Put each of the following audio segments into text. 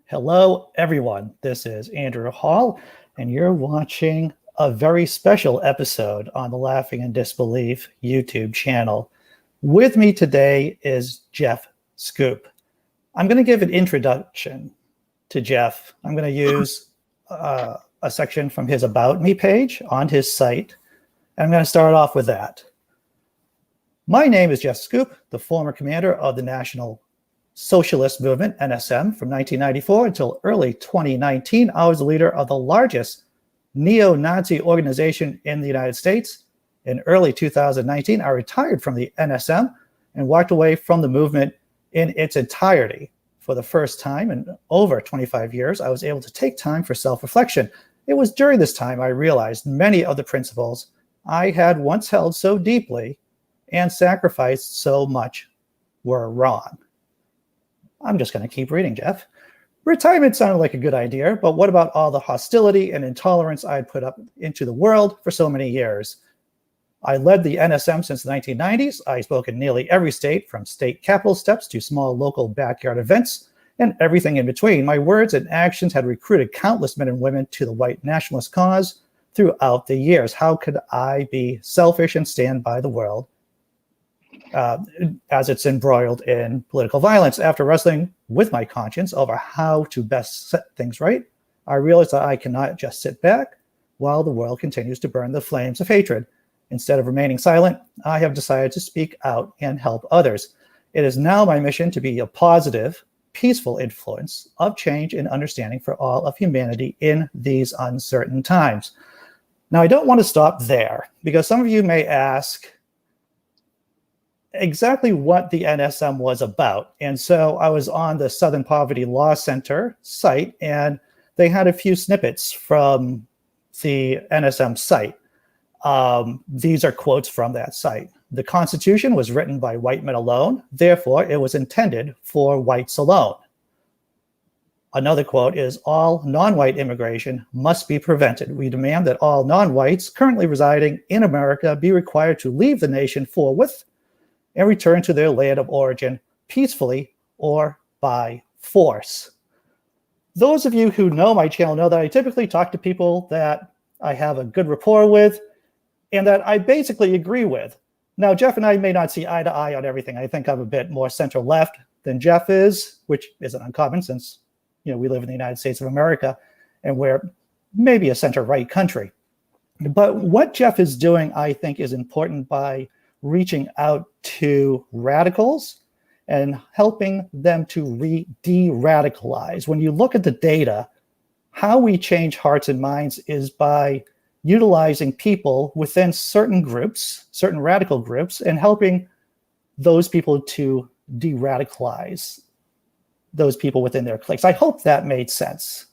Hello, everyone. This is Andrew Hall, and you're watching a very special episode on the Laughing in Disbelief YouTube channel. With me today is Jeff Schoep. I'm going to give an introduction to Jeff. I'm going to use a section from his About Me page on his site. I'm going to start off with that. My name is Jeff Schoep, the former commander of the National Socialist Movement, NSM, from 1994 until early 2019. I was the leader of the largest neo-Nazi organization in the United States. In early 2019, I retired from the NSM and walked away from the movement in its entirety. For the first time in over 25 years, I was able to take time for self-reflection. It was during this time I realized many of the principles I had once held so deeply and sacrificed so much were wrong. I'm just going to keep reading, Jeff. Retirement sounded like a good idea, but what about all the hostility and intolerance I had put up into the world for so many years? I led the NSM since the 1990s. I spoke in nearly every state, from state capitol steps to small local backyard events and everything in between. My words and actions had recruited countless men and women to the white nationalist cause throughout the years. How could I be selfish and stand by the world as it's embroiled in political violence? After wrestling with my conscience over how to best set things right, I realized that I cannot just sit back while the world continues to burn the flames of hatred. Instead of remaining silent, I have decided to speak out and help others. It is now my mission to be a positive, peaceful influence of change and understanding for all of humanity in these uncertain times. Now, I don't want to stop there, because some of you may ask exactly what the NSM was about. And so I was on the Southern Poverty Law Center site, and they had a few snippets from the NSM site. These are quotes from that site. The Constitution was written by white men alone, therefore it was intended for whites alone. Another quote is, all non-white immigration must be prevented. We demand that all non-whites currently residing in America be required to leave the nation forthwith and return to their land of origin peacefully or by force. Those of you who know my channel know that I typically talk to people that I have a good rapport with and that I basically agree with. Now, Jeff and I may not see eye to eye on everything. I think I'm a bit more center left than Jeff is, which isn't uncommon since, we live in the United States of America and we're maybe a center right country. But what Jeff is doing, I think, is important by reaching out to radicals and helping them to de-radicalize. When you look at the data, how we change hearts and minds is by utilizing people within certain groups, certain radical groups, and helping those people to de-radicalize those people within their cliques. I hope that made sense.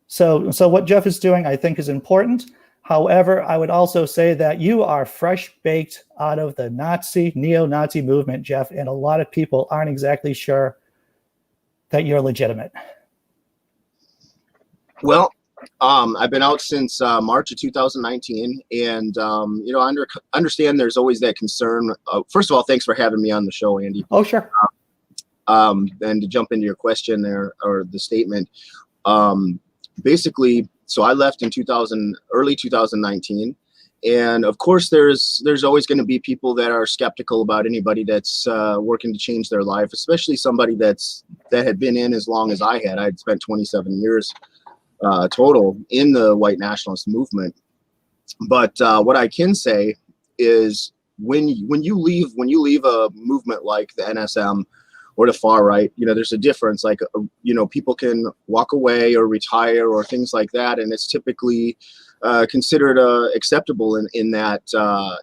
So what Jeff is doing, I think, is important. However, I would also say that you are fresh baked out of the neo-Nazi movement, Jeff, and a lot of people aren't exactly sure that you're legitimate. Well, I've been out since March of 2019, and I understand there's always that concern. First of all, thanks for having me on the show, Andy. Oh, sure. And to jump into your question there, or the statement, basically, so I left in early 2019, and of course there's always going to be people that are skeptical about anybody that's working to change their life, especially somebody that had been in as long as I had. I'd spent 27 years total in the white nationalist movement. But what I can say is when you leave a movement like the NSM or the far right, there's a difference. Like, people can walk away or retire or things like that, and it's typically considered acceptable in that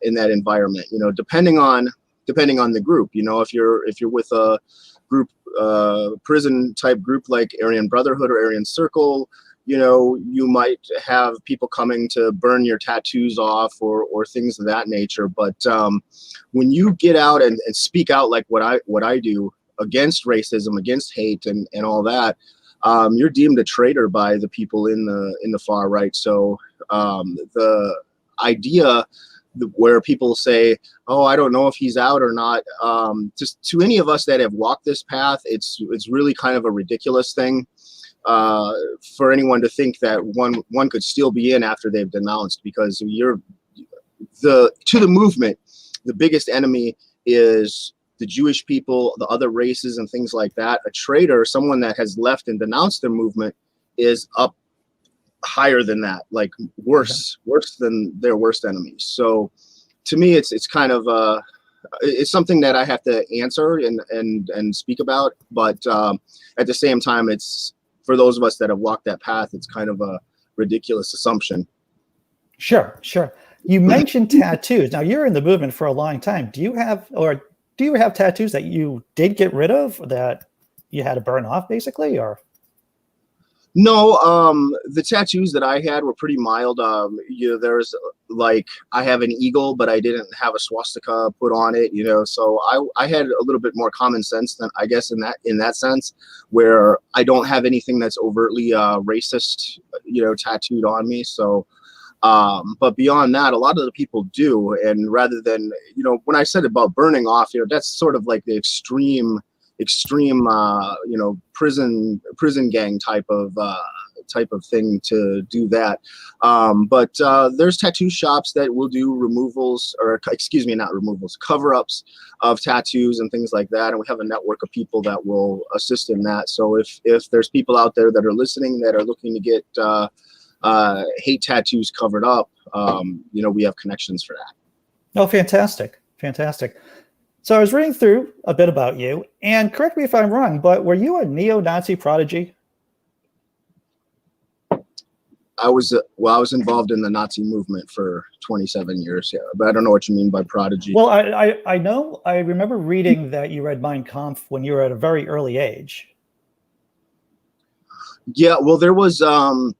environment. Depending on the group. If you're with a group, prison type group like Aryan Brotherhood or Aryan Circle, you might have people coming to burn your tattoos off or things of that nature. But when you get out and speak out like what I do against racism, against hate and all that, you're deemed a traitor by the people in the far right. So the idea where people say, oh, I don't know if he's out or not, just to any of us that have walked this path, it's really kind of a ridiculous thing. for anyone to think that one could still be in after they've denounced, because to the movement, the biggest enemy is the Jewish people, the other races and things like that. A traitor, someone that has left and denounced the movement, is up higher than that, like worse than their worst enemies. So to me, it's kind of it's something that I have to answer and speak about, but at the same time, it's, for those of us that have walked that path, it's kind of a ridiculous assumption. Sure. You mentioned tattoos. Now, you're in the movement for a long time. Do you have tattoos that you did get rid of, that you had to burn off, basically, or? No, the tattoos that I had were pretty mild. There's like, I have an eagle, but I didn't have a swastika put on it, so I had a little bit more common sense than, I guess, in that sense, where I don't have anything that's overtly racist, tattooed on me. So, but beyond that, a lot of the people do. And rather than, when I said about burning off, that's sort of like the extreme prison gang type of thing to do that. But there's tattoo shops that will do removals, or excuse me, not removals, cover-ups of tattoos and things like that, and we have a network of people that will assist in that. So if there's people out there that are listening that are looking to get hate tattoos covered up, we have connections for that. Oh, fantastic. So I was reading through a bit about you, and correct me if I'm wrong, but were you a neo-Nazi prodigy? I was involved in the Nazi movement for 27 years, yeah, but I don't know what you mean by prodigy. Well, I remember reading that you read Mein Kampf when you were at a very early age. Yeah, well, there's some,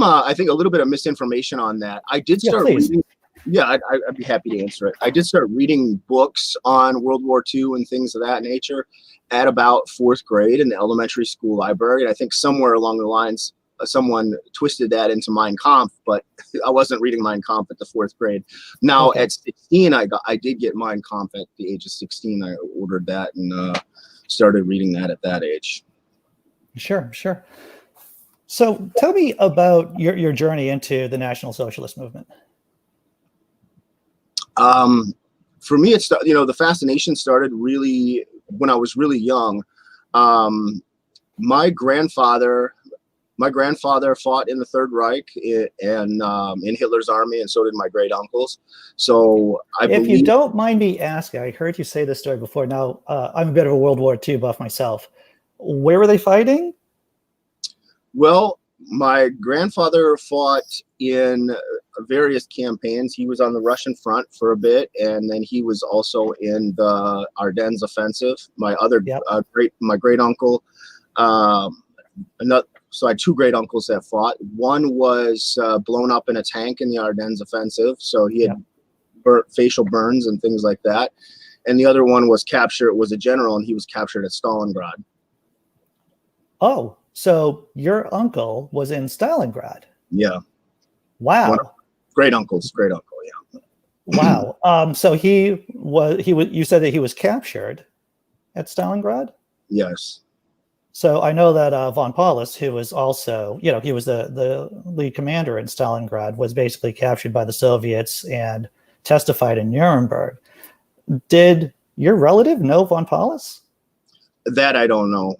I think, a little bit of misinformation on that. I did start reading. Yeah, I'd be happy to answer it. I did start reading books on World War II and things of that nature at about 4th grade in the elementary school library. And I think somewhere along the lines, someone twisted that into Mein Kampf, but I wasn't reading Mein Kampf at the 4th grade. Now, okay. At 16, I did get Mein Kampf at the age of 16. I ordered that and started reading that at that age. Sure. So tell me about your journey into the National Socialist Movement. For me, the fascination started really when I was really young. My grandfather fought in the Third Reich and in Hitler's army, and so did my great uncles. So if you don't mind me asking, I heard you say this story before. Now, I'm a bit of a World War II buff myself. Where were they fighting? Well, my grandfather fought in various campaigns. He was on the Russian front for a bit, and then he was also in the Ardennes offensive. My great uncle, so I had 2 great uncles that fought. One was blown up in a tank in the Ardennes offensive, so he had facial burns and things like that. And the other one was captured. It was a general, and he was captured at Stalingrad. Oh, so your uncle was in Stalingrad? Yeah. Wow. Great uncle, yeah. Wow. So you said that he was captured at Stalingrad? Yes. So I know that von Paulus, who was also, he was the lead commander in Stalingrad, was basically captured by the Soviets and testified in Nuremberg. Did your relative know von Paulus? That I don't know.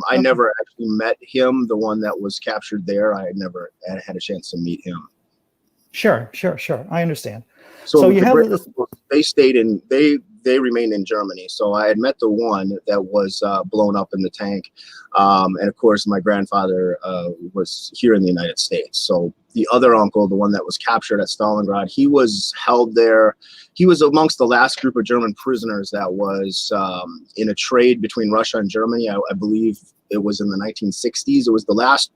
I never actually met him, the one that was captured there. I never had a chance to meet him. Sure. I understand. So you have this. They stayed in. They remained in Germany. So I had met the one that was blown up in the tank, and of course my grandfather was here in the United States. So the other uncle, the one that was captured at Stalingrad, he was held there. He was amongst the last group of German prisoners that was in a trade between Russia and Germany. I believe it was in the 1960s. It was the last.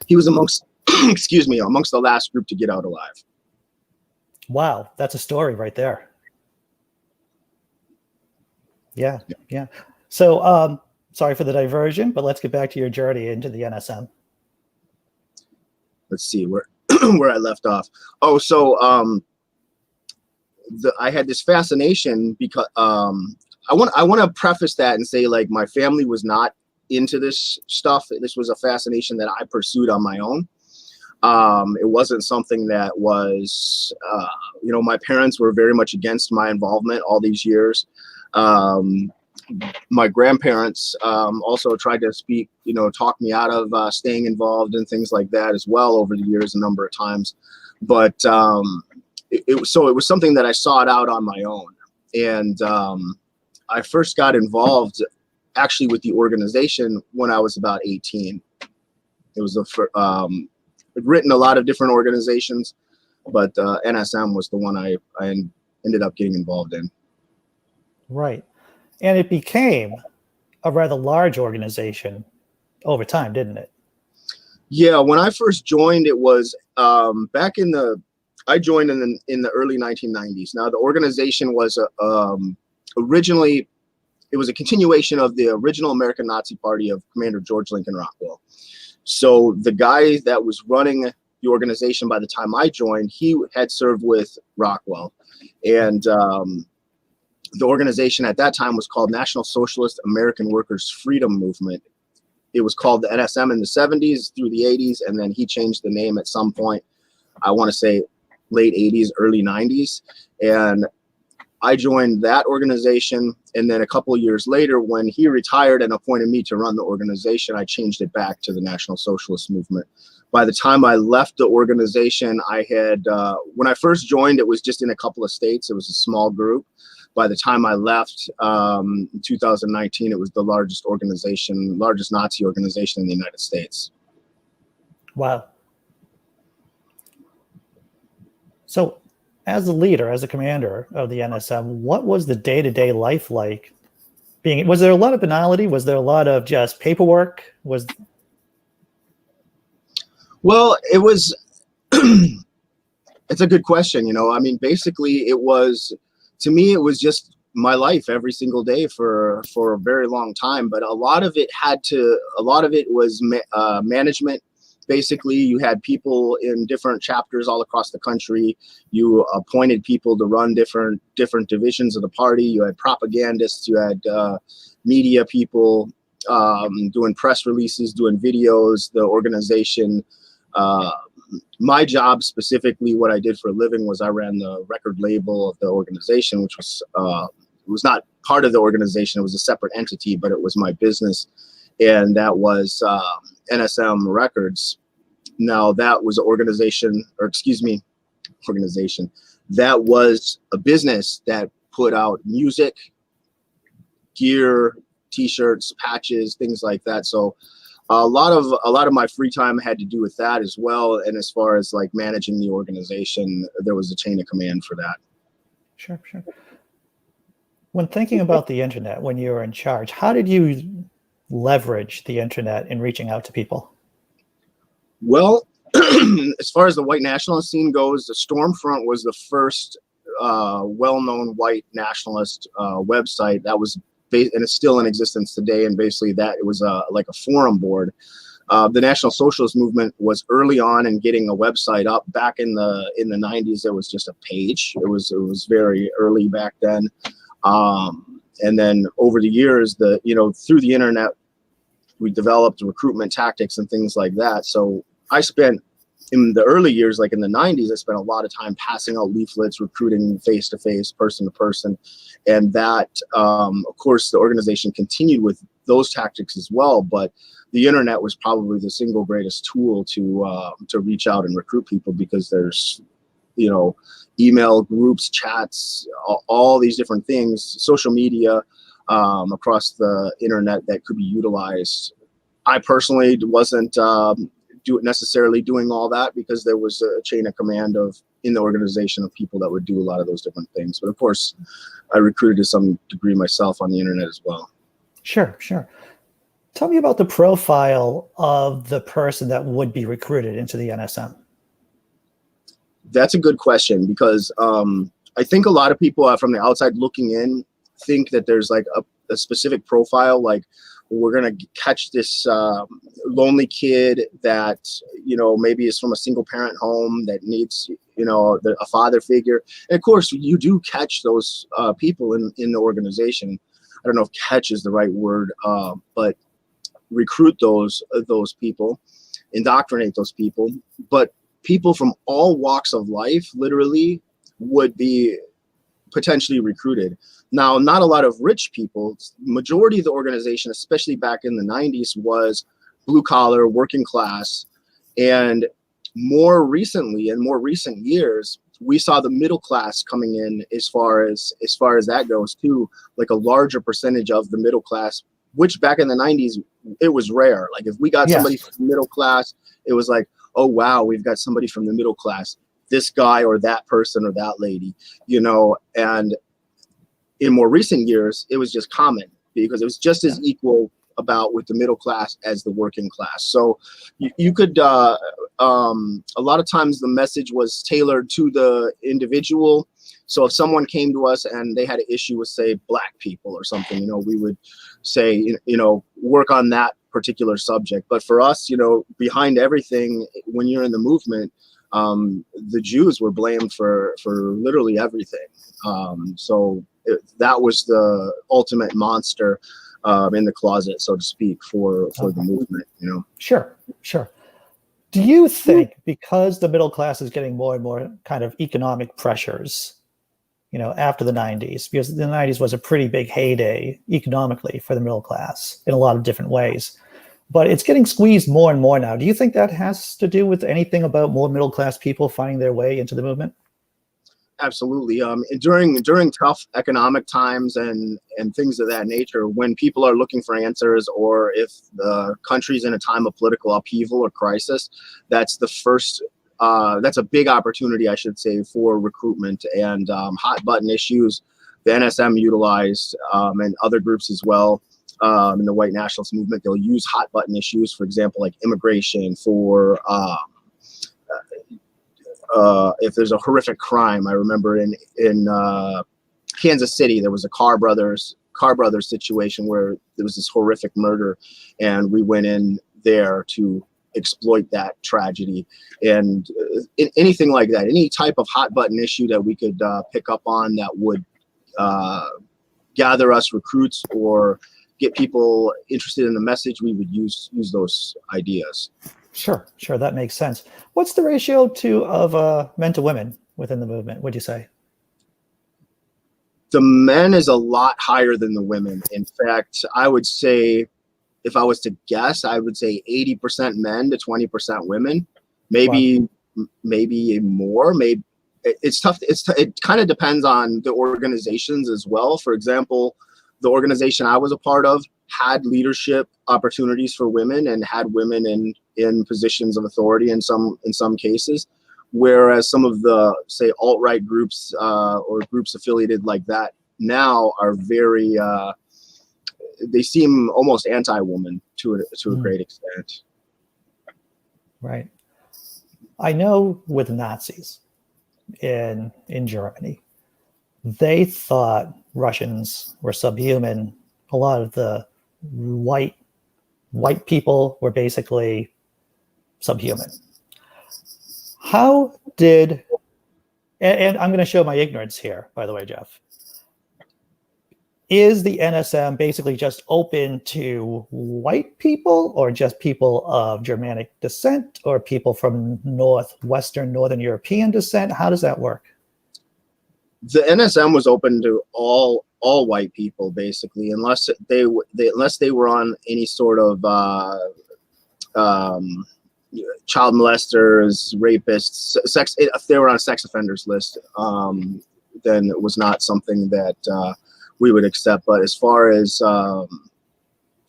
He was amongst amongst the last group to get out alive. Wow, that's a story right there. Yeah. So, sorry for the diversion, but let's get back to your journey into the NSM. Let's see where I left off. Oh, so I had this fascination because I want to preface that and say, like, my family was not into this stuff. This was a fascination that I pursued on my own. It wasn't something that was, my parents were very much against my involvement all these years. My grandparents also tried to talk me out of staying involved and things like that as well over the years a number of times. But it was something that I sought out on my own. And I first got involved actually with the organization when I was about 18. It was I'd written a lot of different organizations, but NSM was the one I ended up getting involved in. Right. And it became a rather large organization over time, didn't it? Yeah, when I first joined, it was I joined in the early 1990s. Now, the organization was originally, it was a continuation of the original American Nazi Party of Commander George Lincoln Rockwell. So the guy that was running the organization by the time I joined, he had served with Rockwell. And the organization at that time was called National Socialist American Workers Freedom Movement. It was called the NSM in the 70s through the 80s, and then he changed the name at some point, I want to say late 80s, early 90s. And I joined that organization, and then a couple of years later, when he retired and appointed me to run the organization, I changed it back to the National Socialist Movement. By the time I left the organization, I had, when I first joined, it was just in a couple of states. It was a small group. By the time I left in 2019, it was the largest Nazi organization in the United States. Wow. So as a leader, as a commander of the NSM, what was the day-to-day life like? Was there a lot of banality? Was there a lot of just paperwork? Well, it was, it's a good question. I mean, basically to me, it was just my life every single day for a very long time. But a lot of it was management. Basically, you had people in different chapters all across the country. You appointed people to run different divisions of the party. You had propagandists. You had media people doing press releases, doing videos. The organization. My job specifically, what I did for a living was I ran the record label of the organization, which was not part of the organization. It was a separate entity, but it was my business. And that was NSM Records. Now that was an organization. That was a business that put out music, gear, T-shirts, patches, things like that. So a lot of my free time had to do with that as well. And as far as like managing the organization, there was a chain of command for that. Sure. When thinking about the internet, when you were in charge, how did you leverage the internet in reaching out to people? Well, as far as the white nationalist scene goes, the Stormfront was the first well-known white nationalist website that was and it's still in existence today. And basically that it was like a forum board. The National Socialist Movement was early on in getting a website up. Back in the 90s, it was just a page. It was very early back then. And then over the years, through the internet, we developed recruitment tactics and things like that. So I spent in the early years, like in the 90s, I spent a lot of time passing out leaflets, recruiting face-to-face, person-to-person. And that, of course, the organization continued with those tactics as well. But the internet was probably the single greatest tool to reach out and recruit people, because there's, email groups, chats, all these different things, social media across the internet that could be utilized. I personally wasn't necessarily doing all that, because there was a chain of command in the organization of people that would do a lot of those different things. But of course, I recruited to some degree myself on the internet as well. Sure. Tell me about the profile of the person that would be recruited into the NSM. That's a good question, because I think a lot of people from the outside looking in think that there's like a specific profile, like we're going to catch this lonely kid that, maybe is from a single parent home that needs, a father figure. And of course, you do catch those people in the organization. I don't know if catch is the right word, but recruit those people, indoctrinate those people, but people from all walks of life literally would be potentially recruited. Now, not a lot of rich people. Majority of the organization, especially back in the 90s, was blue collar, working class. And more recently, in more recent years, we saw the middle class coming in as far as that goes too, like a larger percentage of the middle class, which back in the 90s, it was rare. Like if we got somebody from the middle class, it was like, oh, wow, we've got somebody from the middle class, this guy or that person or that lady, you know. And in more recent years, it was just common because it was just as equal about with the middle class as the working class. So you could, a lot of times the message was tailored to the individual. So if someone came to us and they had an issue with, say, Black people or something, you know, we would say, you know, work on that particular subject. But for us, you know, behind everything, when you're in the movement, the Jews were blamed for literally everything. That was the ultimate monster in the closet, so to speak, for the movement, you know. Sure. Do you think because the middle class is getting more and more kind of economic pressures, you know, after the 90s, because the 90s was a pretty big heyday economically for the middle class in a lot of different ways, but it's getting squeezed more and more now. Do you think that has to do with anything about more middle class people finding their way into the movement? Absolutely. During tough economic times and things of that nature, when people are looking for answers, or if the country's in a time of political upheaval or crisis, that's the first. That's a big opportunity, I should say, for recruitment and hot button issues. The NSM utilized and other groups as well. In the White Nationalist Movement, they'll use hot button issues, for example, like immigration, for if there's a horrific crime. I remember in Kansas City, there was a Carr Brothers situation where there was this horrific murder, and we went in there to exploit that tragedy. And anything like that, any type of hot button issue that we could pick up on that would gather us recruits or get people interested in the message, we would use those ideas. Sure, that makes sense. What's the ratio of men to women within the movement, would you say? The men is a lot higher than the women. In fact, I would say, if I was to guess, I would say 80% men to 20% women. Maybe more. Maybe it's tough. It kind of depends on the organizations as well. For example, the organization I was a part of had leadership opportunities for women and had women in positions of authority in some cases, whereas some of the, say, alt-right groups or groups affiliated like that now are very they seem almost anti-woman to a great extent. Right. I know with Nazis in Germany, they thought Russians were subhuman. A lot of the white people were basically subhuman. How did, and I'm going to show my ignorance here, by the way, Jeff. Is the NSM basically just open to white people, or just people of Germanic descent, or people from Northern European descent? How does that work? The NSM was open to all white people, basically, unless they were on any sort of child molesters, rapists, sex. If they were on a sex offenders list, then it was not something that we would accept. But as far as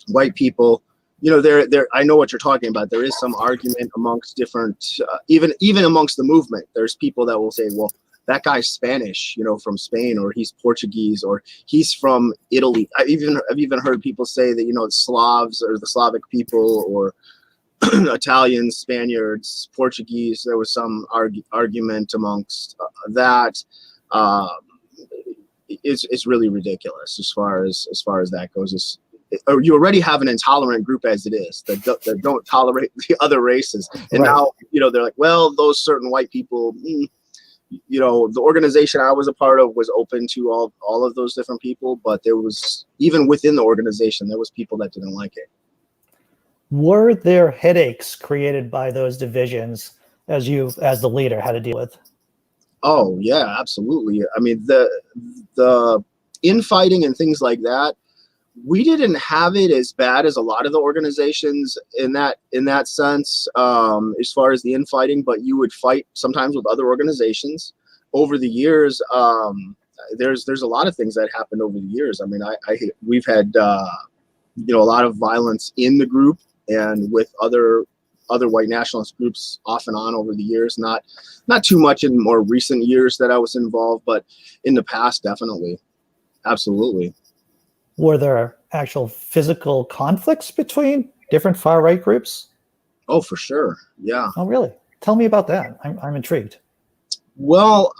white people, you know, there. I know what you're talking about. There is some argument amongst different, even amongst the movement. There's people that will say, well, that guy's Spanish, you know, from Spain, or he's Portuguese, or he's from Italy. I've even heard people say that, you know, Slavs or the Slavic people, or Italians, Spaniards, Portuguese. There was some argument amongst that. It's really ridiculous as far as that goes. You already have an intolerant group as it is that don't tolerate the other races, and right. Now, you know, they're like, well, those certain white people. You know, the organization I was a part of was open to all of those different people, but there was, even within the organization, there was people that didn't like it. Were there headaches created by those divisions as you, as the leader, had to deal with? Oh yeah, absolutely. I mean, the infighting and things like that, we didn't have it as bad as a lot of the organizations in that sense, as far as the infighting. But you would fight sometimes with other organizations over the years. There's a lot of things that happened over the years. I mean, we've had a lot of violence in the group and with other white nationalist groups off and on over the years. Not too much in more recent years that I was involved, but in the past, definitely, absolutely. Were there actual physical conflicts between different far-right groups? Oh, for sure. Yeah. Oh, really? Tell me about that. I'm intrigued. Well,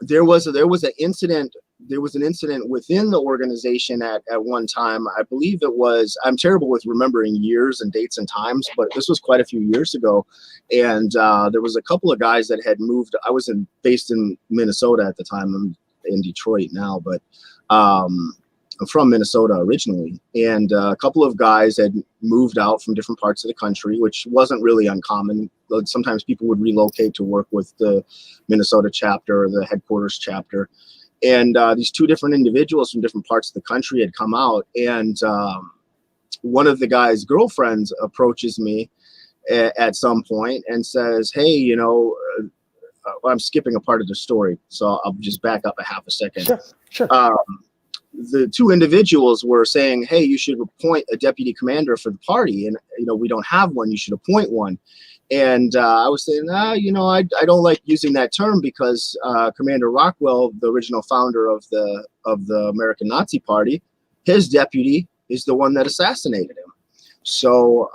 there was an incident. There was an incident within the organization at one time. I believe it was, I'm terrible with remembering years and dates and times, but this was quite a few years ago. And there was a couple of guys that had moved. I was based in Minnesota at the time. I'm in Detroit now, but I'm from Minnesota originally. And a couple of guys had moved out from different parts of the country, which wasn't really uncommon. Sometimes people would relocate to work with the Minnesota chapter or the headquarters chapter. And these two different individuals from different parts of the country had come out. And one of the guy's girlfriends approaches me at some point and says, hey, I'm skipping a part of the story, so I'll just back up a half a second. Sure. The two individuals were saying, hey, you should appoint a deputy commander for the party. And, we don't have one. You should appoint one. And I was saying, I don't like using that term because Commander Rockwell, the original founder of the American Nazi Party, his deputy is the one that assassinated him. So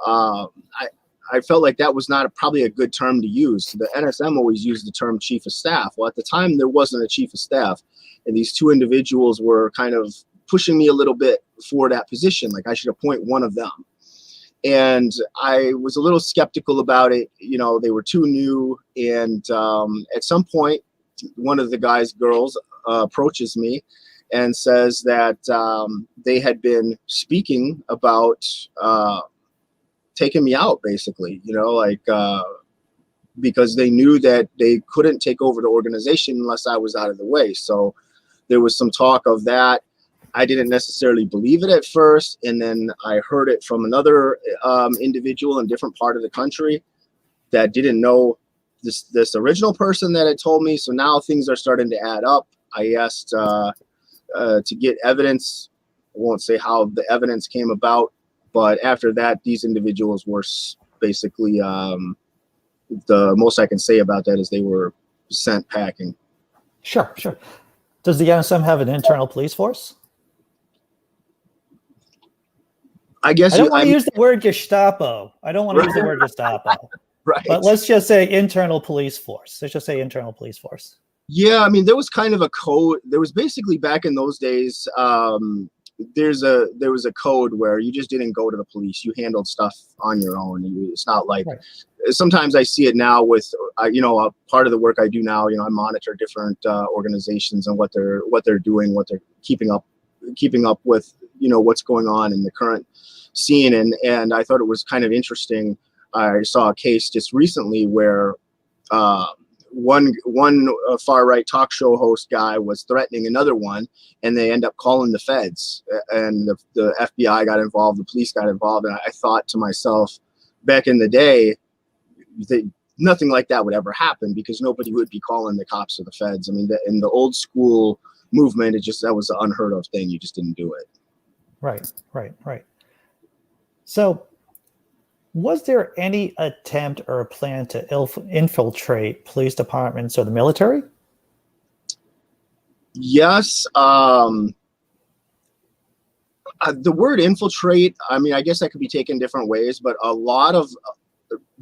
I felt like that was not probably a good term to use. The NSM always used the term chief of staff. Well, at the time, there wasn't a chief of staff. And these two individuals were kind of pushing me a little bit for that position. Like I should appoint one of them. And I was a little skeptical about it. They were too new. And at some point, one of the guy's girls approaches me and says that they had been speaking about taking me out, basically, because they knew that they couldn't take over the organization unless I was out of the way. So there was some talk of that. I didn't necessarily believe it at first, and then I heard it from another individual in a different part of the country that didn't know this original person that had told me. So now things are starting to add up. I asked to get evidence. I won't say how the evidence came about, but after that, these individuals were basically the most I can say about that is they were sent packing. Sure. Does the NSM have an internal police force? I guess I don't want to use the word Gestapo. I don't want to use the word Gestapo. Right. But let's just say internal police force. Let's just say internal police force. Yeah, I mean, there was kind of a code. There was basically back in those days, there was a code where you just didn't go to the police. You handled stuff on your own. It's not like sometimes I see it now with a part of the work I do now. I monitor different organizations and what they're doing, what they're keeping up with, what's going on in the current scene. And I thought it was kind of interesting. I saw a case just recently where one far right talk show host guy was threatening another one, and they end up calling the feds, and the FBI got involved, the police got involved. And I thought to myself, back in the day, nothing like that would ever happen because nobody would be calling the cops or the feds. I mean, in the old school movement, that was an unheard of thing. You just didn't do it. Right. So was there any attempt or a plan to infiltrate police departments or the military? Yes. The word infiltrate, I mean, I guess that could be taken different ways, but a lot of,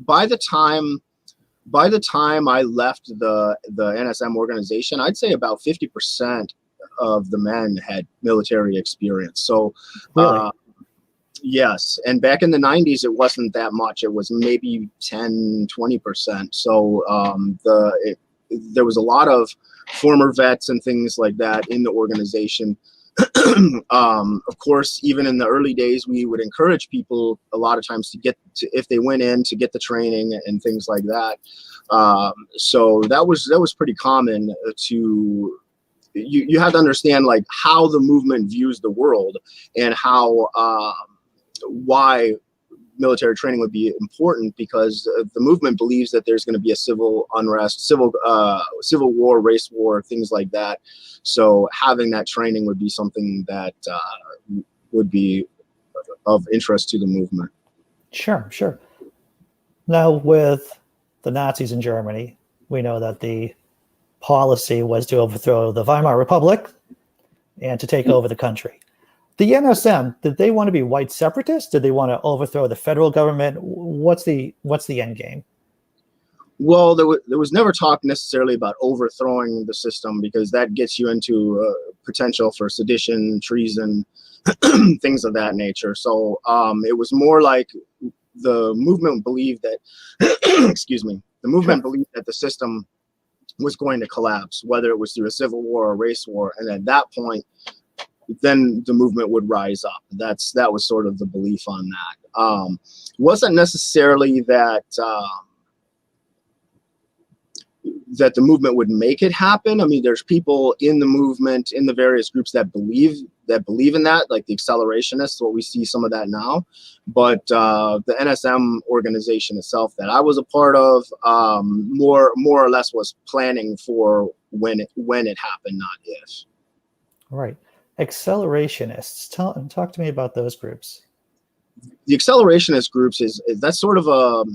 by the time I left the NSM organization, I'd say about 50% of the men had military experience. So, really? Yes. And back in the 90s, it wasn't that much. It was maybe 10-20%. So there was a lot of former vets and things like that in the organization. Of course, even in the early days, we would encourage people a lot of times if they went in, to get the training and things like that. So that was pretty common to. You have to understand like how the movement views the world and how why military training would be important, because the movement believes that there's going to be a civil unrest, civil war, race war, things like that. So having that training would be something that would be of interest to the movement. Sure, sure. Now, with the Nazis in Germany, we know that the policy was to overthrow the Weimar Republic and to take over the country. The NSM, did they want to be white separatists? Did they want to overthrow the federal government? What's the end game? Well, there was never talk necessarily about overthrowing the system, because that gets you into potential for sedition, treason, things of that nature. So it was more like the movement believed that, excuse me, the movement believed that the system was going to collapse, whether it was through a civil war or a race war. And at that point, then the movement would rise up. That was sort of the belief on that. Wasn't necessarily that that the movement would make it happen. I mean, there's people in the movement, in the various groups that believe in that, like the accelerationists, what we see some of that now. But the NSM organization itself that I was a part of, more or less was planning for when it happened, not if. Right. Accelerationists. Talk to me about those groups. The accelerationist groups that's sort of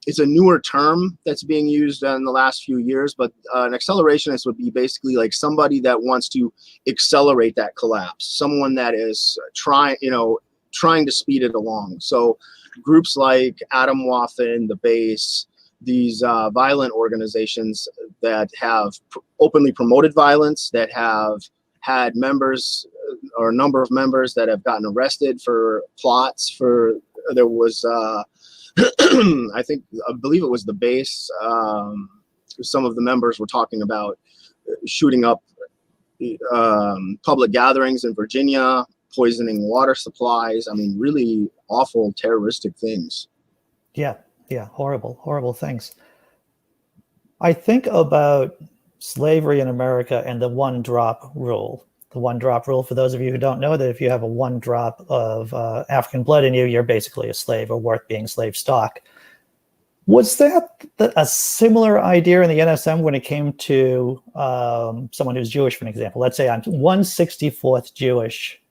it's a newer term that's being used in the last few years, but an accelerationist would be basically like somebody that wants to accelerate that collapse, someone that is trying to speed it along. So groups like Atomwaffen, the Base, these violent organizations that have openly promoted violence, that have had members or a number of members that have gotten arrested for plots. There was I believe it was the Base. Some of the members were talking about shooting up public gatherings in Virginia, poisoning water supplies. I mean, really awful terroristic things. Yeah, horrible things. I think about slavery in America and the one-drop rule. The one-drop rule, for those of you who don't know, that if you have a one drop of African blood in you, you're basically a slave or worth being slave stock. Was that a similar idea in the NSM when it came to someone who's Jewish, for an example? Let's say I'm 1/64th Jewish.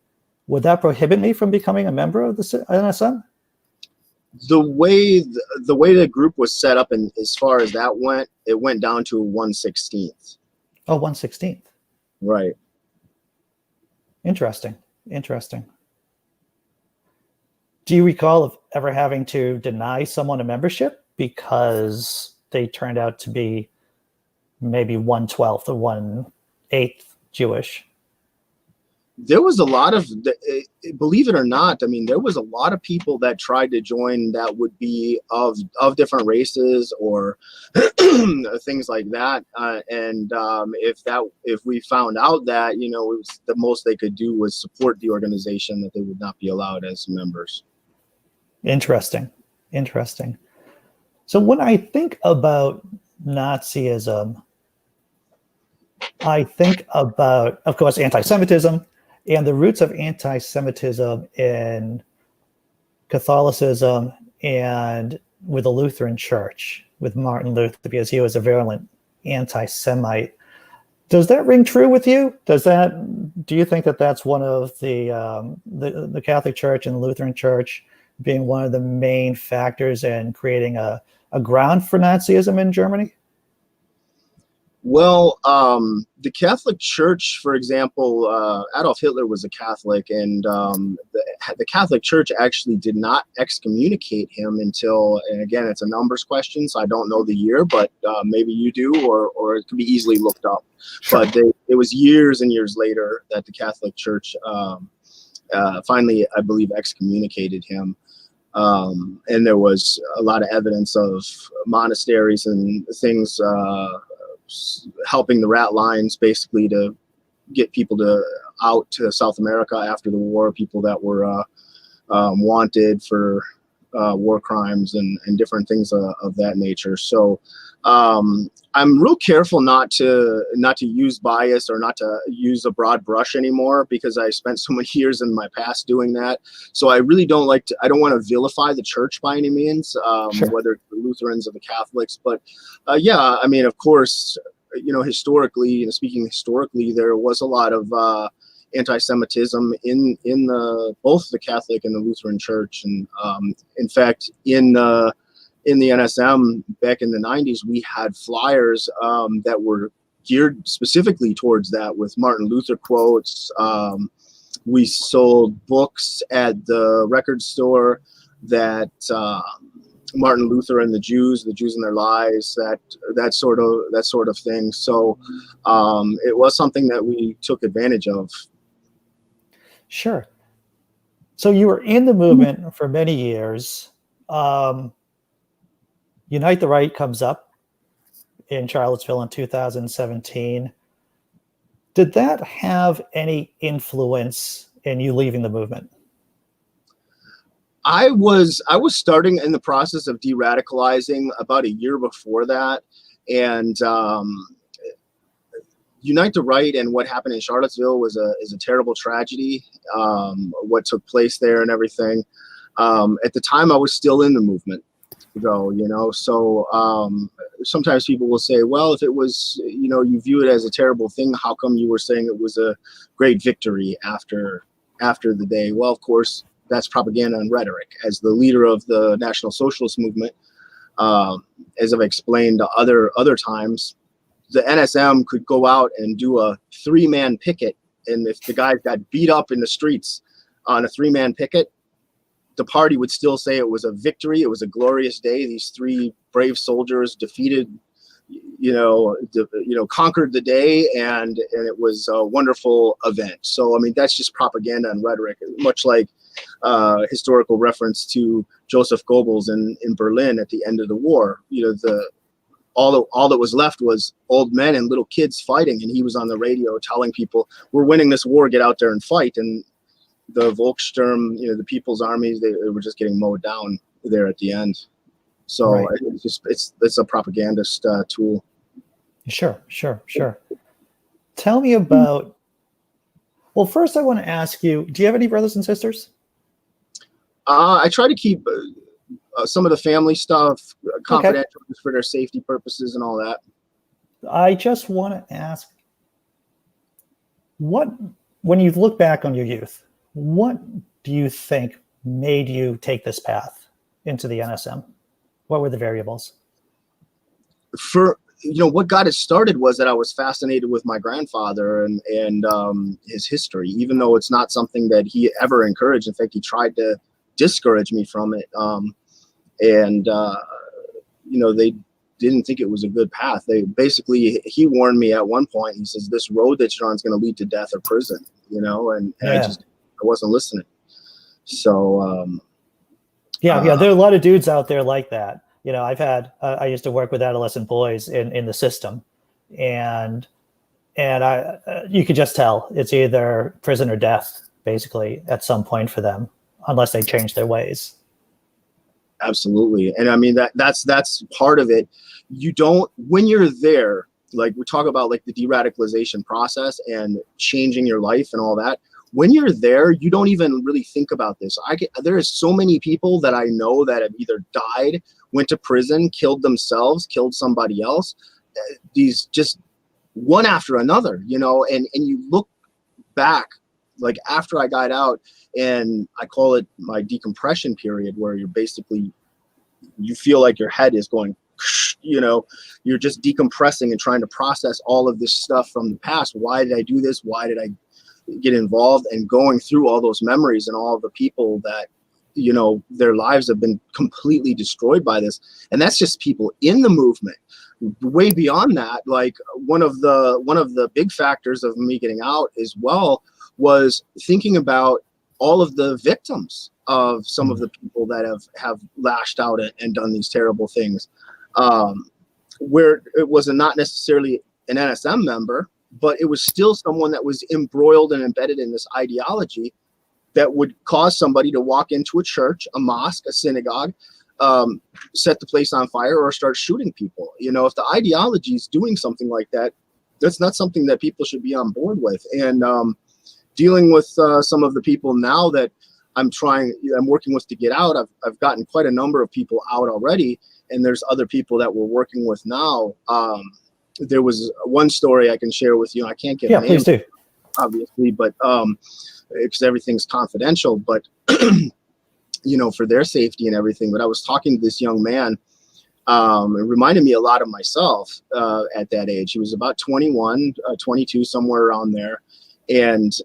Would that prohibit me from becoming a member of the NSM? The way the group was set up, and as far as that went, it went down to 1/16th. Oh, 1/16th. Right. Interesting. Do you recall of ever having to deny someone a membership because they turned out to be maybe 1/12 or 1/8 Jewish? There was a lot of, believe it or not, I mean, there was a lot of people that tried to join that would be of different races or things like that. If we found out that, it was the most they could do was support the organization, that they would not be allowed as members. Interesting. So when I think about Nazism, I think about, of course, anti-Semitism, and the roots of anti-Semitism in Catholicism and with the Lutheran Church, with Martin Luther, because he was a virulent anti-Semite. Does that ring true with you? Do you think that that's one of the Catholic Church and the Lutheran Church being one of the main factors in creating a ground for Nazism in Germany? Well, the Catholic Church, for example, Adolf Hitler was a Catholic, and the Catholic Church actually did not excommunicate him until, and again, it's a numbers question, so I don't know the year, but maybe you do, or it could be easily looked up. Sure. But it was years and years later that the Catholic Church finally, I believe, excommunicated him. And there was a lot of evidence of monasteries and things helping the rat lines basically to get people out to South America after the war, people that were wanted for war crimes and different things of that nature. So I'm real careful not to use bias or not to use a broad brush anymore, because I spent so many years in my past doing that. So I really don't I don't want to vilify the church by any means, Sure. whether it's the Lutherans or the Catholics. But yeah, I mean, of course, historically, speaking historically, there was a lot of anti-Semitism in both the Catholic and the Lutheran Church. And in fact, in the NSM back in the 90s, we had flyers that were geared specifically towards that, with Martin Luther quotes. We sold books at the record store that Martin Luther and the Jews and their lies, that sort of thing. So it was something that we took advantage of. Sure. So you were in the movement for many years. Unite the Right comes up in Charlottesville in 2017. Did that have any influence in you leaving the movement? I was starting in the process of de-radicalizing about a year before that, and Unite the Right and what happened in Charlottesville is a terrible tragedy. What took place there and everything. At the time, I was still in the movement, though. So sometimes people will say, "Well, if it was, you view it as a terrible thing, how come you were saying it was a great victory after the day?" Well, of course, that's propaganda and rhetoric. As the leader of the National Socialist Movement, as I've explained other times, the NSM could go out and do a 3-man picket, and if the guys got beat up in the streets on a 3-man picket, the party would still say it was a victory. It was a glorious day. These 3 brave soldiers defeated, conquered the day, and it was a wonderful event. So, I mean, that's just propaganda and rhetoric, much like historical reference to Joseph Goebbels in Berlin at the end of the war. All that was left was old men and little kids fighting, and he was on the radio telling people, "We're winning this war. Get out there and fight." And the Volkssturm, the People's Armies, they were just getting mowed down there at the end. So right. It's a propagandist tool. Sure. Tell me about. Well, first I want to ask you: do you have any brothers and sisters? I try to keep some of the family stuff confidential, okay, for their safety purposes and all that. I just want to ask, when you look back on your youth, what do you think made you take this path into the NSM? What were the variables? What got it started was that I was fascinated with my grandfather and his history, even though it's not something that he ever encouraged. In fact, he tried to discourage me from it. They didn't think it was a good path. He warned me at one point. He says, "This road that you're on is going to lead to death or prison," and I wasn't listening. So, there are a lot of dudes out there like that. I used to work with adolescent boys in the system, and you could just tell it's either prison or death, basically, at some point for them, unless they change their ways. Absolutely. And I mean, that's part of it. When you're there, like we talk about like the de-radicalization process and changing your life and all that, when you're there, you don't even really think about this. There is so many people that I know that have either died, went to prison, killed themselves, killed somebody else, these just one after another, and you look back, like after I got out, and I call it my decompression period, where you feel like your head is going, you're just decompressing and trying to process all of this stuff from the past. Why did I do this? Why did I get involved? And going through all those memories and all the people that, their lives have been completely destroyed by this. And that's just people in the movement. Way beyond that, like one of the big factors of me getting out as well was thinking about all of the victims of some of the people that have lashed out and done these terrible things, where it was not necessarily an NSM member, but it was still someone that was embroiled and embedded in this ideology that would cause somebody to walk into a church, a mosque, a synagogue, set the place on fire, or start shooting people. You know, if the ideology is doing something like that, that's not something that people should be on board with. And dealing with some of the people now that I'm working with to get out, I've gotten quite a number of people out already, and there's other people that we're working with now. There was one story I can share with you. I can't get names, please do. Obviously, but because everything's confidential, but you know, for their safety and everything. But I was talking to this young man. It reminded me a lot of myself at that age. He was about 21, 22, somewhere around there. And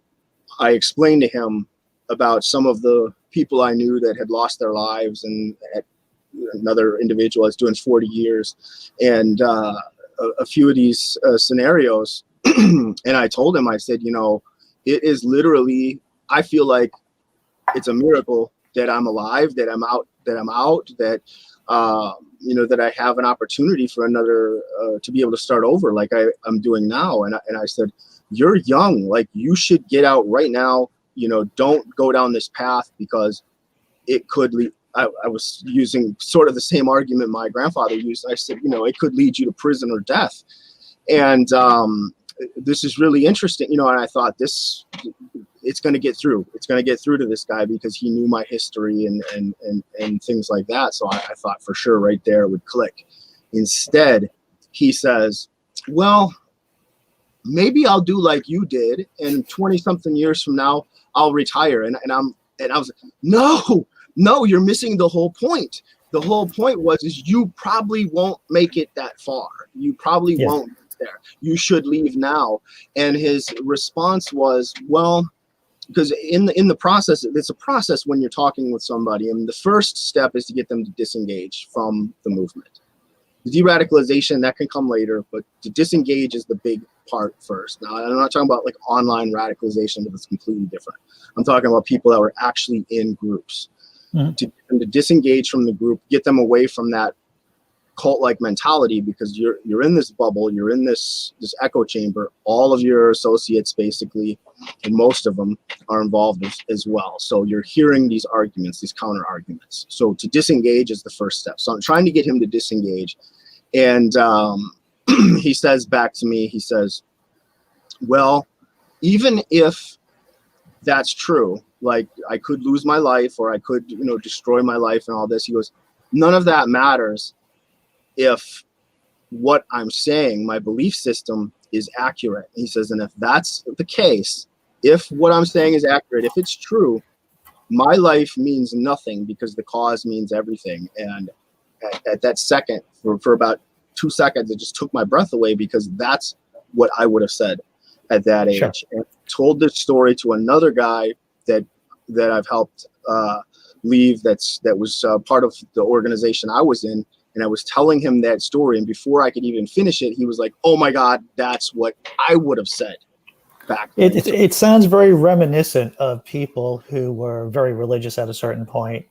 I explained to him about some of the people I knew that had lost their lives, and another individual that's doing 40 years, and a few of these scenarios. And I told him, I said, you know, it is literally, I feel like it's a miracle that I'm alive, that I'm out, that, you know, that I have an opportunity for another, to be able to start over like I'm doing now. And I said, you're young, like you should get out right now. You know, don't go down this path, because it could lead. I was using sort of the same argument my grandfather used. I said, you know, it could lead you to prison or death. And this is really interesting, you know, and I thought it's going to get through. It's going to get through to this guy, because he knew my history and things like that. So I thought for sure right there it would click. Instead, he says, well, maybe I'll do like you did, and 20 something years from now, I'll retire. And I was like, no, you're missing the whole point. The whole point is you probably won't make it that far. You probably won't get there. You should leave now. And his response was, well, because in the process, it's a process when you're talking with somebody. And the first step is to get them to disengage from the movement. The de-radicalization, that can come later, but to disengage is the big part first. Now, I'm not talking about like online radicalization, but it's completely different. I'm talking about people that were actually in groups. Mm-hmm. To get them to disengage from the group, get them away from that cult-like mentality, because you're in this bubble, you're in this echo chamber. All of your associates, basically, and most of them are involved as well. So you're hearing these arguments, these counter arguments. So to disengage is the first step. So I'm trying to get him to disengage, and he says back to me, he says, well, even if that's true, like I could lose my life, or I could, you know, destroy my life and all this. He goes, none of that matters if what I'm saying, my belief system, is accurate. He says, and if that's the case, if what I'm saying is accurate, if it's true, my life means nothing, because the cause means everything. And at that second, for about 2 seconds, it just took my breath away, because that's what I would have said at that age. Sure. And told this story to another guy that I've helped leave, that was part of the organization I was in, and I was telling him that story, and before I could even finish it, he was like, oh my God, that's what I would have said back then. It sounds very reminiscent of people who were very religious at a certain point,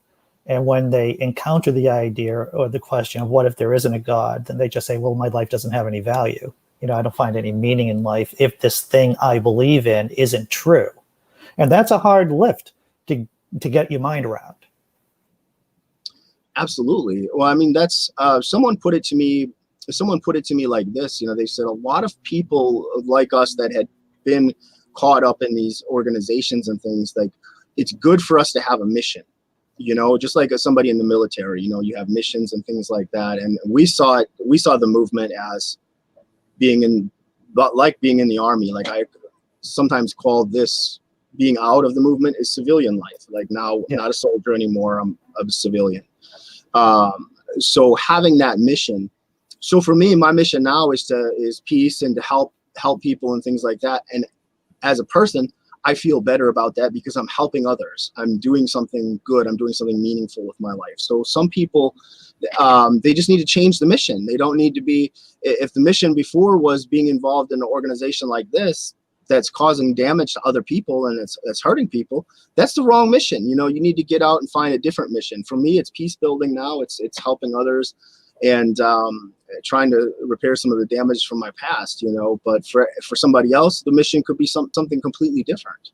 and when they encounter the idea or the question of what if there isn't a God, then they just say, well, my life doesn't have any value. You know, I don't find any meaning in life if this thing I believe in isn't true. And that's a hard lift to get your mind around. Absolutely. Well, I mean, that's someone put it to me like this. You know, they said a lot of people like us that had been caught up in these organizations and things, like, it's good for us to have a mission. You know, just like somebody in the military, you know, you have missions and things like that. And we saw the movement as being in the army. Like, I sometimes call this being out of the movement is civilian life. Like, now, not a soldier anymore, I'm a civilian. So having that mission. So for me, my mission now is peace, and to help people and things like that. And as a person, I feel better about that, because I'm helping others. I'm doing something good. I'm doing something meaningful with my life. So some people, they just need to change the mission. They don't need to be, if the mission before was being involved in an organization like this, that's causing damage to other people and it's hurting people, that's the wrong mission. You know, you need to get out and find a different mission. For me, it's peace building now. It's helping others. and trying to repair some of the damage from my past, but for somebody else, the mission could be something completely different.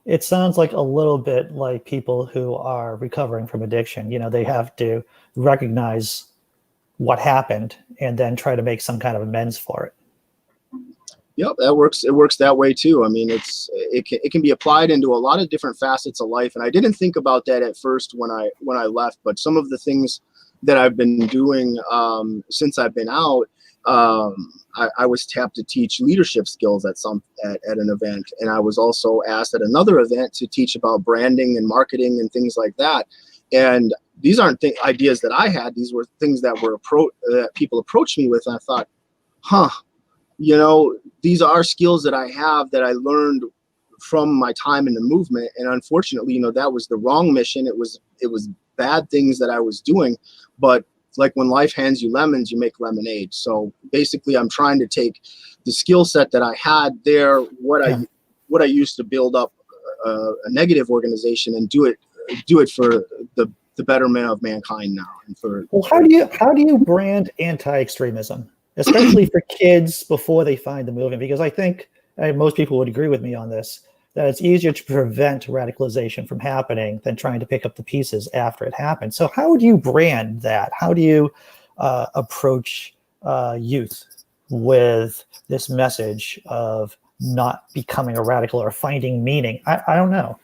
It sounds like a little bit like people who are recovering from addiction. They have to recognize what happened and then try to make some kind of amends for it. Yep, that works. It works that way too. I mean, it can be applied into a lot of different facets of life. And I didn't think about that at first when I left, but some of the things that I've been doing since I've been out, I was tapped to teach leadership skills at an event, and I was also asked at another event to teach about branding and marketing and things like that. And these aren't ideas that I had; these were things that that people approached me with. And I thought, these are skills that I have that I learned from my time in the movement. And unfortunately, that was the wrong mission. It was bad things that I was doing, but like when life hands you lemons, you make lemonade. So basically, I'm trying to take the skill set that I had there, what I used to build up a negative organization, and do it for the betterment of mankind now. And how do you brand anti-extremism, especially for kids before they find the movement? Because I think most people would agree with me on this, that it's easier to prevent radicalization from happening than trying to pick up the pieces after it happens. So how would you brand that? How do you approach youth with this message of not becoming a radical or finding meaning? I don't know.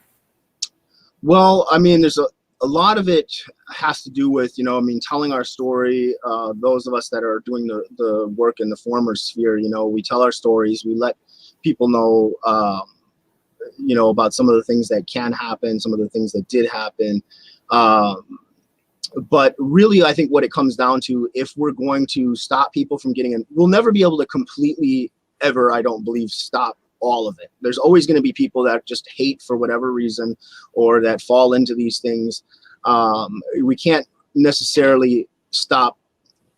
Well, I mean, there's a lot of it has to do with, telling our story. Those of us that are doing the work in the former sphere, we tell our stories. We let people know, about some of the things that can happen, some of the things that did happen. But really, I think what it comes down to, if we're going to stop people from getting in, we'll never be able to completely ever, I don't believe, stop all of it. There's always going to be people that just hate for whatever reason, or that fall into these things. We can't necessarily stop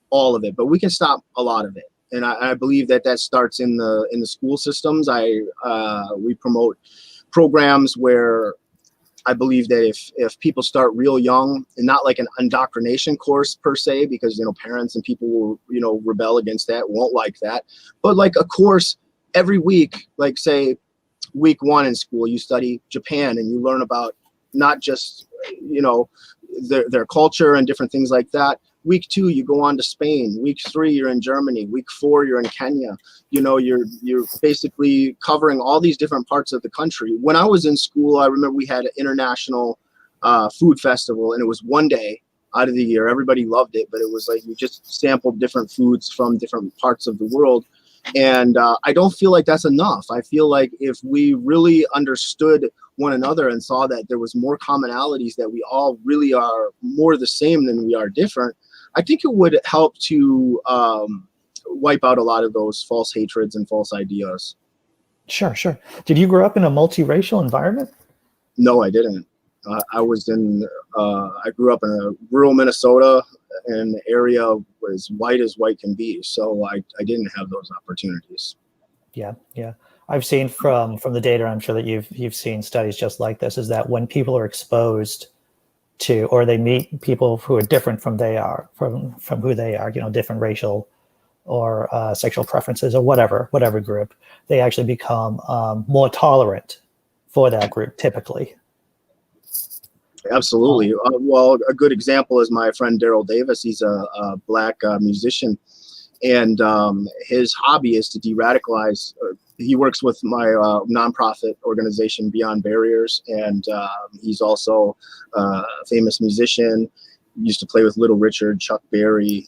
all of it, but we can stop a lot of it. And I believe that starts in the school systems. We promote programs where I believe that if people start real young, and not like an indoctrination course per se, because parents and people will rebel against that, won't like that, but like a course every week, like say week 1 in school, you study Japan and you learn about not just their culture and different things like that. Week 2, you go on to Spain. Week 3, you're in Germany. Week 4, you're in Kenya. You're basically covering all these different parts of the country. When I was in school, I remember we had an international food festival, and it was one day out of the year. Everybody loved it, but it was like you just sampled different foods from different parts of the world. And I don't feel like that's enough. I feel like if we really understood one another and saw that there was more commonalities, that we all really are more the same than we are different, I think it would help to wipe out a lot of those false hatreds and false ideas. Sure. Did you grow up in a multiracial environment? No, I didn't. I grew up in a rural Minnesota, in an area as white can be. So I didn't have those opportunities. Yeah. I've seen from the data, I'm sure that you've seen studies just like this, is that when people are exposed to, or they meet people who are different from who they are, different racial or sexual preferences or whatever group, they actually become more tolerant for that group typically. Absolutely. Well, a good example is my friend Daryl Davis. He's a black musician, and his hobby is to de-radicalize. He works with my nonprofit organization, Beyond Barriers, and he's also a famous musician. He used to play with Little Richard, Chuck Berry,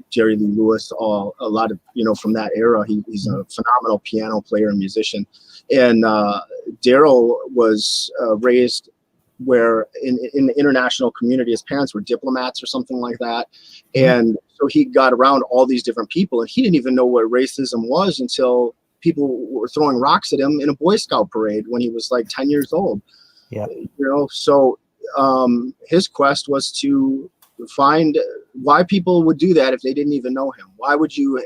Jerry Lee Lewis, a lot of, from that era. He's a phenomenal piano player and musician. And Daryl was raised where in the international community, his parents were diplomats or something like that. And so he got around all these different people, and he didn't even know what racism was until people were throwing rocks at him in a Boy Scout parade when he was like 10 years old. Yeah. So his quest was to find why people would do that if they didn't even know him. Why would you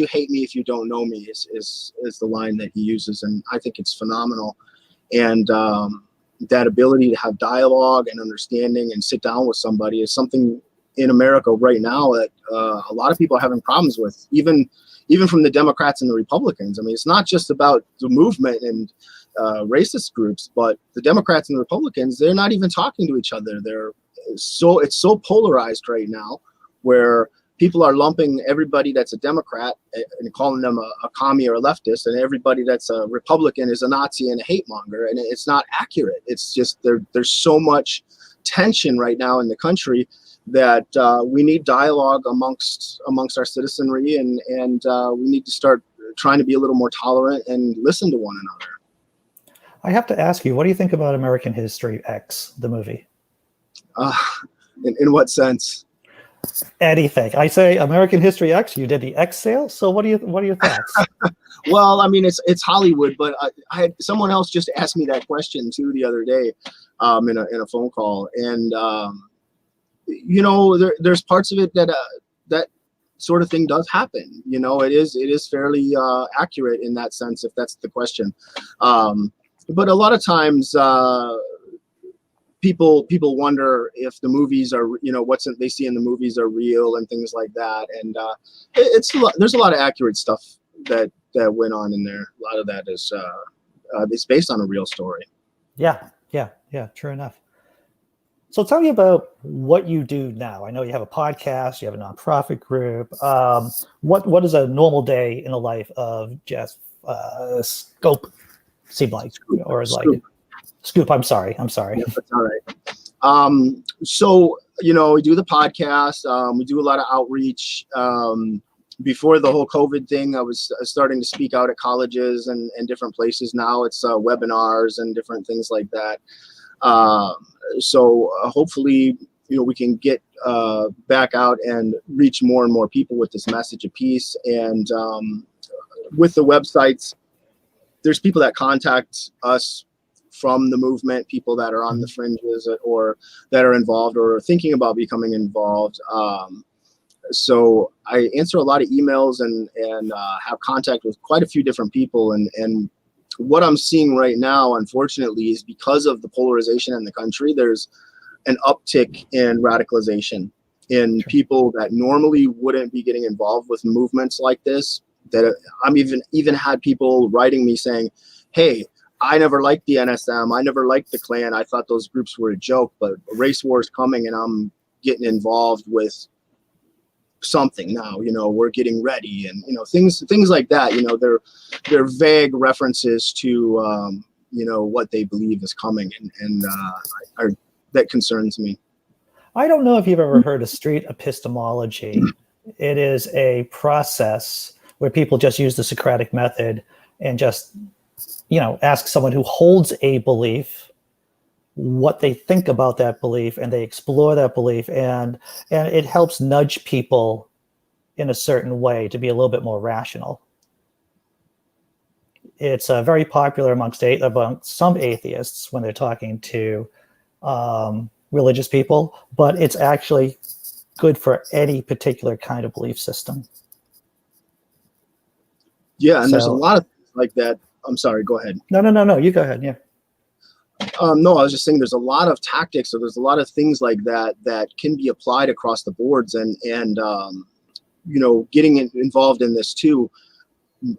hate me if you don't know me is the line that he uses. And I think it's phenomenal. And that ability to have dialogue and understanding and sit down with somebody is something in America right now that a lot of people are having problems with, even from the Democrats and the Republicans. I mean, it's not just about the movement and racist groups, but the Democrats and the Republicans, they're not even talking to each other. It's so polarized right now, where people are lumping everybody that's a Democrat and calling them a commie or a leftist, and everybody that's a Republican is a Nazi and a hate monger, and it's not accurate. It's just there's so much tension right now in the country that we need dialogue amongst our citizenry, and we need to start trying to be a little more tolerant and listen to one another. I have to ask you, what do you think about American History X, the movie? In what sense? Anything. I say American History X, you did the X sale. So what are your thoughts? Well, I mean, it's Hollywood, but I had someone else just asked me that question too the other day, in a phone call, and you know, there's parts of it that sort of thing does happen. You know, it is fairly accurate in that sense, if that's the question. But a lot of times, people wonder if the movies are, you know, what they see in the movies are real and things like that. And there's a lot of accurate stuff that went on in there. A lot of that is it's based on a real story. Yeah, true enough. So tell me about what you do now. I know you have a podcast, you have a nonprofit group. What is a normal day in the life of Jeff Schoep seem like? Or is like Schoep, I'm sorry. Yeah, that's all right. So, you know, we do the podcast. We do a lot of outreach. Before the whole COVID thing, I was starting to speak out at colleges and different places. Now it's webinars and different things like that. So hopefully, you know, we can get back out and reach more and more people with this message of peace. And with the websites, there's people that contact us from the movement, people that are on the fringes or that are involved or are thinking about becoming involved. So I answer a lot of emails and have contact with quite a few different people. And what I'm seeing right now, unfortunately, is because of the polarization in the country, there's an uptick in radicalization in people that normally wouldn't be getting involved with movements like this. That I'm even had people writing me saying, hey, I never liked the NSM. I never liked the Klan. I thought those groups were a joke, but race war is coming and I'm getting involved with something now. You know, we're getting ready, and you know, things like that. You know, they're vague references to you know, what they believe is coming, and that concerns me. I don't know if you've ever heard of street epistemology. It is a process where people just use the Socratic method and just, you know, ask someone who holds a belief what they think about that belief, and they explore that belief, and it helps nudge people in a certain way to be a little bit more rational. It's very popular amongst some atheists when they're talking to religious people, but it's actually good for any particular kind of belief system. Yeah, and there's a lot of things like that. I'm sorry, go ahead. No, you go ahead, yeah. No, I was just saying there's a lot of tactics, so there's a lot of things like that can be applied across the boards, and you know, getting involved in this too.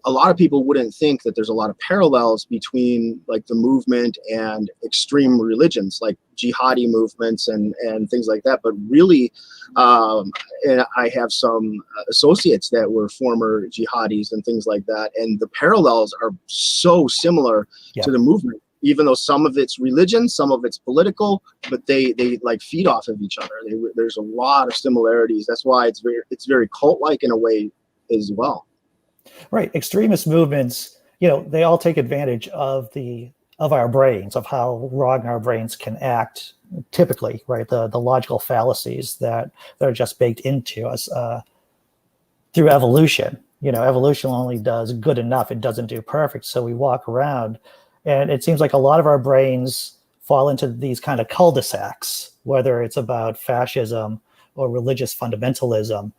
A lot of people wouldn't think that there's a lot of parallels between like the movement and extreme religions like jihadi movements and things like that. But really, and I have some associates that were former jihadis and things like that. And the parallels are so similar to the movement, even though some of it's religion, some of it's political, but they like feed off of each other. There's a lot of similarities. That's why it's very cult-like in a way as well. Right. Extremist movements, you know, they all take advantage of our brains, of how wrong our brains can act typically, right? The logical fallacies that are just baked into us through evolution. You know, evolution only does good enough. It doesn't do perfect. So we walk around, and it seems like a lot of our brains fall into these kind of cul-de-sacs, whether it's about fascism or religious fundamentalism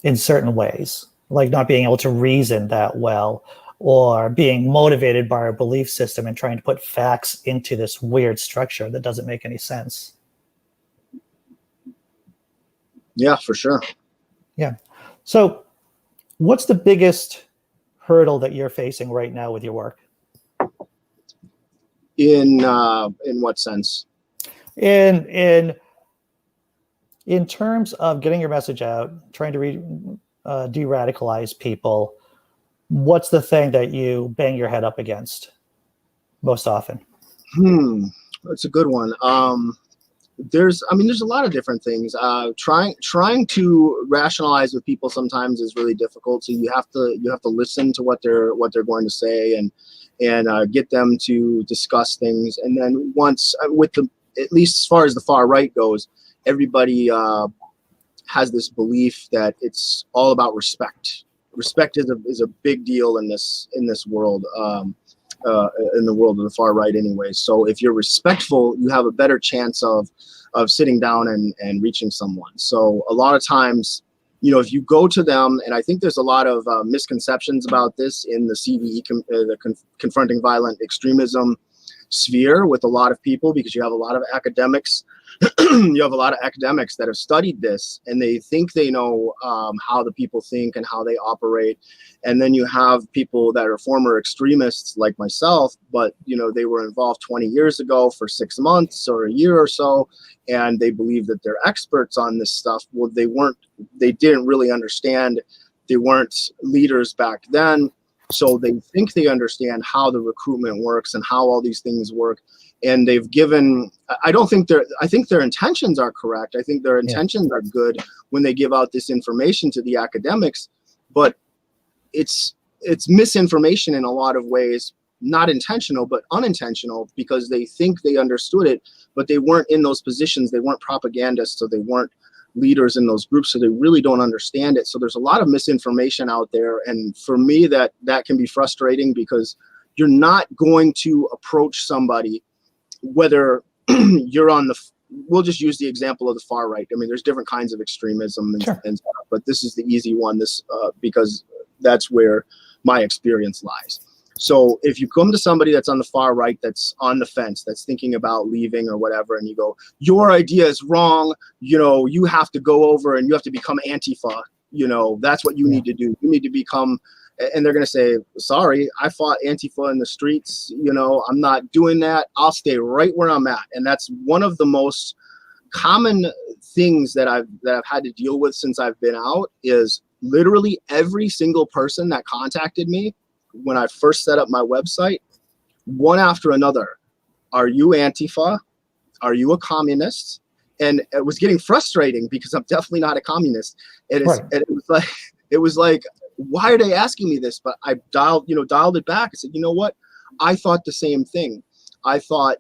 in certain ways, like not being able to reason that well, or being motivated by our belief system and trying to put facts into this weird structure that doesn't make any sense. Yeah, for sure. Yeah. So what's the biggest hurdle that you're facing right now with your work? In what sense? In terms of getting your message out, trying to de-radicalize people, what's the thing that you bang your head up against most often? That's a good one. There's a lot of different things. Trying to rationalize with people sometimes is really difficult. So you have to listen to what they're going to say and get them to discuss things. And then once at least as far as the far right goes, everybody has this belief that it's all about respect. Respect is a big deal in this world. In the world of the far right anyway. So if you're respectful, you have a better chance of sitting down and reaching someone. So a lot of times, if you go to them, and I think there's a lot of misconceptions about this in the CVE, confronting violent extremism sphere with a lot of people, because you have a lot of academics. You have a lot of academics that have studied this, and they think they know how the people think and how they operate. And then you have people that are former extremists like myself, but they were involved 20 years ago for 6 months or a year or so, and they believe that they're experts on this stuff. Well, they didn't really understand. They weren't leaders back then, so they think they understand how the recruitment works and how all these things work. And they've given, I think their intentions are correct. I think their intentions are good when they give out this information to the academics, but it's misinformation in a lot of ways, not intentional, but unintentional, because they think they understood it, but they weren't in those positions. They weren't propagandists, so they weren't leaders in those groups, so they really don't understand it. So there's a lot of misinformation out there. And for me, that can be frustrating, because you're not going to approach somebody, whether you're on we'll just use the example of the far right. I mean, there's different kinds of extremism and stuff, but this is the easy one, because that's where my experience lies. So if you come to somebody that's on the far right, that's on the fence, that's thinking about leaving or whatever, and you go, your idea is wrong, you have to go over and you have to become Antifa, that's what you need to do. You need to become, and they're going to say, sorry, I fought Antifa in the streets, I'm not doing that. I'll stay right where I'm at. And that's one of the most common things that I've had to deal with since I've been out, is literally every single person that contacted me when I first set up my website, one after another, are you Antifa? Are you a communist? And it was getting frustrating, because I'm definitely not a communist. And it was like, why are they asking me this? But I dialed it back. I said, you know what? I thought the same thing. I thought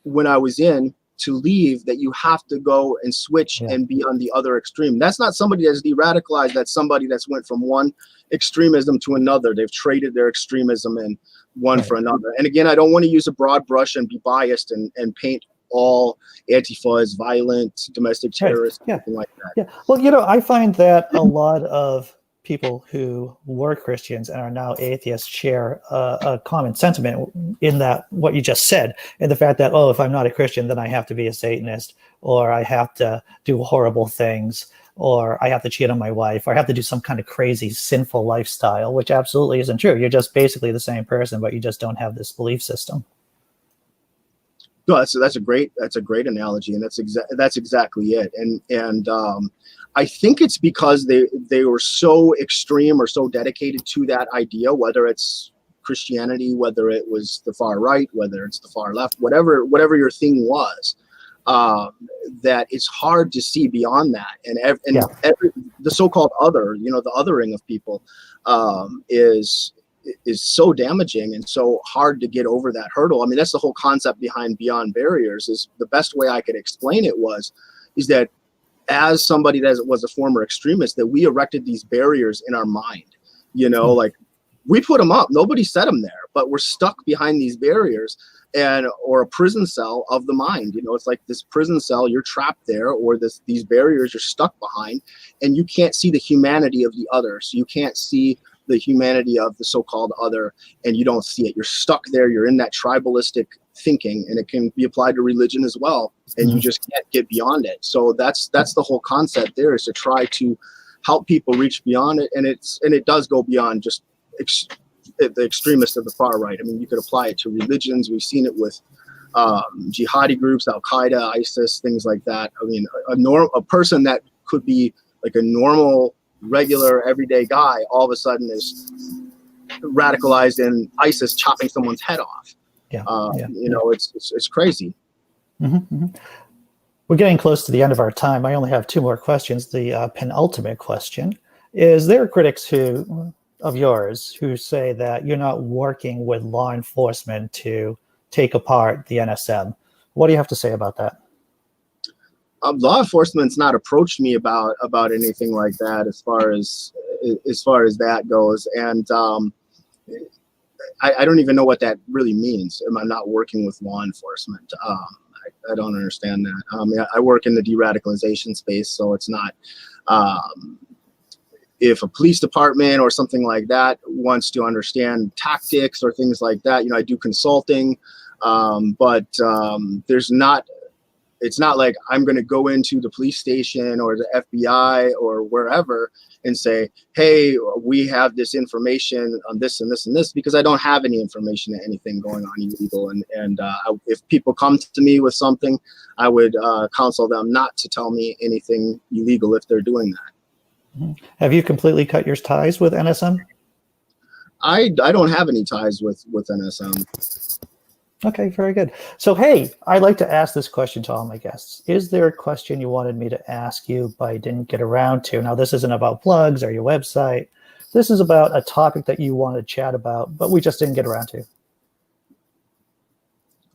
when I was in, to leave, that you have to go and switch and be on the other extreme. That's not somebody that's de-radicalized. That's somebody that's went from one extremism to another. They've traded their extremism in one for another. And again, I don't want to use a broad brush and be biased and paint all Antifa as violent, domestic terrorists, something like that. Yeah. Well, I find that a lot of people who were Christians and are now atheists share a common sentiment in that what you just said, and the fact that, if I'm not a Christian, then I have to be a Satanist, or I have to do horrible things, or I have to cheat on my wife, or I have to do some kind of crazy sinful lifestyle, which absolutely isn't true. You're just basically the same person, but you just don't have this belief system. No, that's a great analogy, and that's exactly it. And I think it's because they were so extreme or so dedicated to that idea, whether it's Christianity, whether it was the far right, whether it's the far left, whatever your thing was, that it's hard to see beyond that. And the so-called other, the othering of people, is so damaging and so hard to get over that hurdle. I mean, that's the whole concept behind Beyond Barriers. Is the best way I could explain it is that as somebody that was a former extremist, that we erected these barriers in our mind, like we put them up, nobody set them there, but we're stuck behind these barriers or a prison cell of the mind. It's like this prison cell, you're trapped there, or these barriers you're stuck behind, and you can't see the humanity of the other. So you can't see the humanity of the so-called other, and you don't see it. You're stuck there. You're in that tribalistic thinking, and it can be applied to religion as well. And you just can't get beyond it. So that's the whole concept there, is to try to help people reach beyond it. And it does go beyond just the extremists of the far right. I mean, you could apply it to religions. We've seen it with jihadi groups, Al Qaeda, ISIS, things like that. I mean, a person that could be like a normal, regular, everyday guy, all of a sudden is radicalized in ISIS, chopping someone's head off. You know, it's crazy. We're getting close to the end of our time. I only have two more questions. The penultimate question is: there are critics of yours who say that you're not working with law enforcement to take apart the NSM. What do you have to say about that? Law enforcement's not approached me about anything like that as far as that goes, and I don't even know what that really means. I'm not working with law enforcement. I don't understand that. I work in the de-radicalization space, so it's not. If a police department or something like that wants to understand tactics or things like that, you know, I do consulting, but there's not. It's not like I'm going to go into the police station or the FBI or wherever and say, hey, we have this information on this and this and this, because I don't have any information on anything going on illegal. And if people come to me with something, I would counsel them not to tell me anything illegal if they're doing that. Have you completely cut your ties with NSM? I don't have any ties with NSM. Okay, very good. So, hey, I'd like to ask this question to all my guests. Is there a question you wanted me to ask you but I didn't get around to? Now, this isn't about plugs or your website. This is about a topic that you want to chat about, but we just didn't get around to.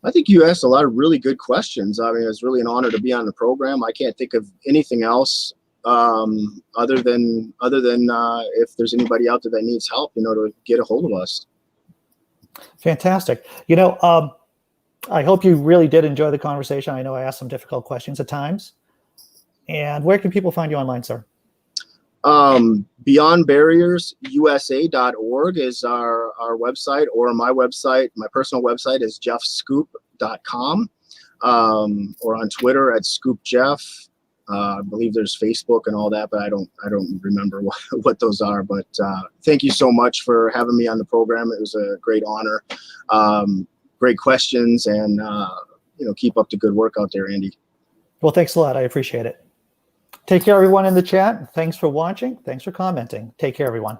I think you asked a lot of really good questions. I mean, it's really an honor to be on the program. I can't think of anything else other than if there's anybody out there that needs help, you know, to get a hold of us. Fantastic. You know, I hope you really did enjoy the conversation. I know I asked some difficult questions at times. And where can people find you online, sir? Beyondbarriersusa.org is our website, or my website. My personal website is jeffschoep.com, or on Twitter at ScoopJeff. I believe there's Facebook and all that, but I don't remember what those are. But thank you so much for having me on the program. It was a great honor. Great questions, and you know, keep up the good work out there, Andy. Well, thanks a lot. I appreciate it. Take care, everyone in the chat. Thanks for watching. Thanks for commenting. Take care, everyone.